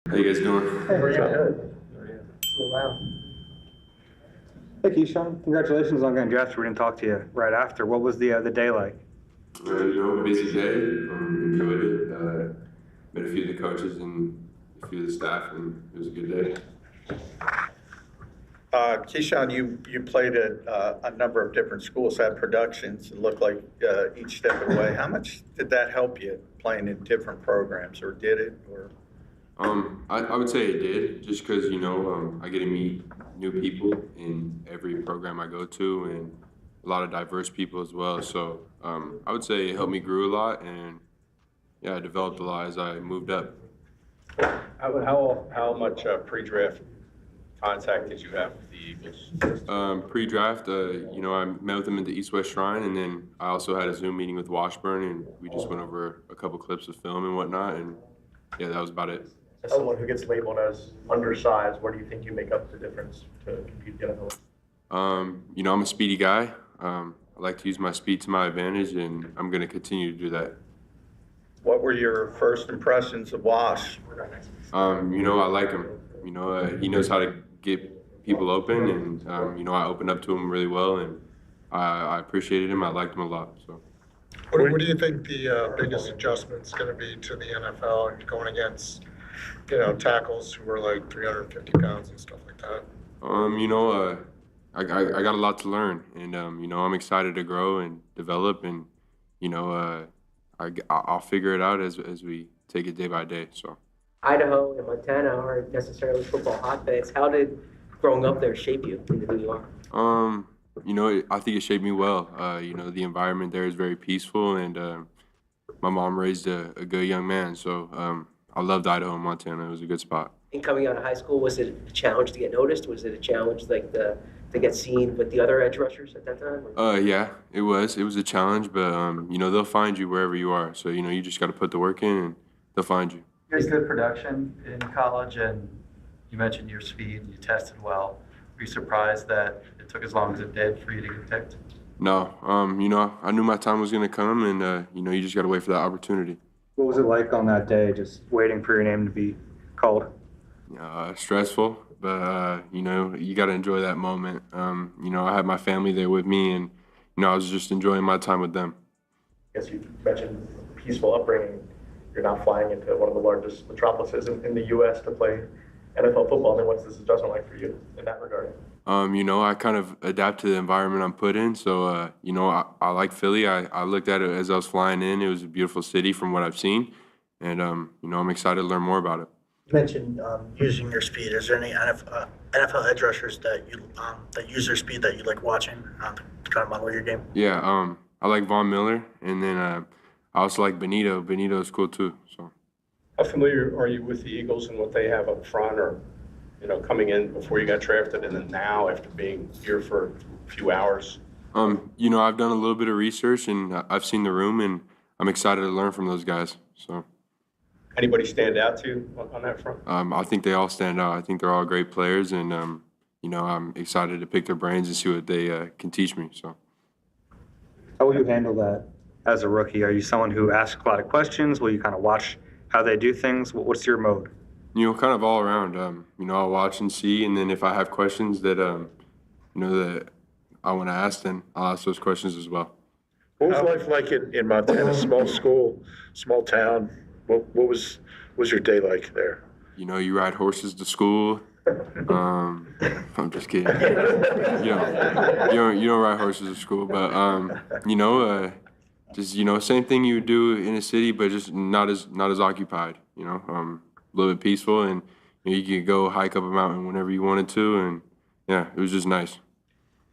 How you guys doing? Hey, good. Oh, wow. Hey, Keyshawn, congratulations on getting drafted. We didn't talk to you right after. What was the day like? Busy day. Enjoyed it. Met a few of the coaches and a few of the staff, and it was a good day. Keyshawn, you played at a number of different schools, had productions, and looked like each step of the way. How much did that help you playing in different programs, or did it? Or I would say it did, just because I get to meet new people in every program I go to, and a lot of diverse people as well. So I would say it helped me grow a lot, and yeah, I developed a lot as I moved up. How much pre-draft contact did you have with the Eagles? Pre-draft, I met with them at the East-West Shrine, and then I also had a Zoom meeting with Washburn, and we just went over a couple clips of film and whatnot, and yeah, that was about it. As someone who gets labeled as undersized, where do you think you make up the difference to compete in the NFL? I'm a speedy guy. I like to use my speed to my advantage, and I'm going to continue to do that. what were your first impressions of Wash? I like him. He knows how to get people open, and I opened up to him really well, and I appreciated him. I liked him a lot. So. What do you think the biggest adjustment's going to be to the NFL and going against, tackles who are like 350 pounds and stuff like that? I got a lot to learn, and I'm excited to grow and develop, and I'll figure it out as we take it day by day. So. Idaho and Montana aren't necessarily football hotbeds. How did growing up there shape you into who you are? I think it shaped me well. The environment there is very peaceful, and my mom raised a good young man, so I loved Idaho and Montana. It was a good spot. And coming out of high school, was it a challenge to get noticed? Was it a challenge to get seen with the other edge rushers at that time? Yeah, it was. It was a challenge, but they'll find you wherever you are. So you just got to put the work in, and they'll find you. You had good production in college, and you mentioned your speed. You tested well. Were you surprised that it took as long as it did for you to get picked? No, I knew my time was going to come, and you just got to wait for that opportunity. What was it like on that day, just waiting for your name to be called? Stressful, but you got to enjoy that moment. I had my family there with me, and I was just enjoying my time with them. I guess you mentioned peaceful upbringing. You're now flying into one of the largest metropolises in the U.S. to play NFL football. I mean, what's this adjustment like for you in that regard? I kind of adapt to the environment I'm put in. So, I like Philly. I looked at it as I was flying in. It was a beautiful city from what I've seen. And, I'm excited to learn more about it. You mentioned using your speed. Is there any NFL edge rushers that use their speed that you like watching to kind of model your game? Yeah, I like Von Miller. And then I also like Benito. Benito is cool too. So. How familiar are you with the Eagles and what they have up front, or coming in before you got drafted, and then now after being here for a few hours? I've done a little bit of research, and I've seen the room, and I'm excited to learn from those guys. So. Anybody stand out to you on that front? I think they all stand out. I think they're all great players, and I'm excited to pick their brains and see what they can teach me. So. How will you handle that as a rookie? Are you someone who asks a lot of questions? Will you kind of watch how they do things? What's your mode? Kind of all around. I'll watch and see, and then if I have questions that that I want to ask, then I'll ask those questions as well. What was life like in Montana? Small school, small town. What was your day like there? You ride horses to school. I'm just kidding. You don't ride horses to school, but just same thing you would do in a city, but just not as occupied. A little bit peaceful, and you could go hike up a mountain whenever you wanted to, and yeah, it was just nice.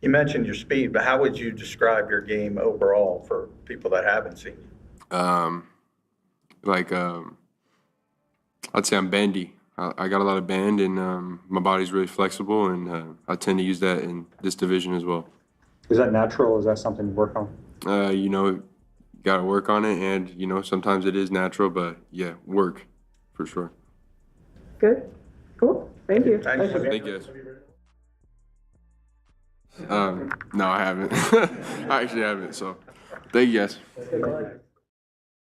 You mentioned your speed, but how would you describe your game overall for people that haven't seen you? I'd say I'm bendy. I got a lot of bend, and my body's really flexible, and I tend to use that in this division as well. Is that natural? Is that something to work on? Got to work on it, and sometimes it is natural, but yeah, work for sure. Good. Cool. Thank you. Thanks. Thank you guys. No, I haven't. I actually haven't, so thank you guys.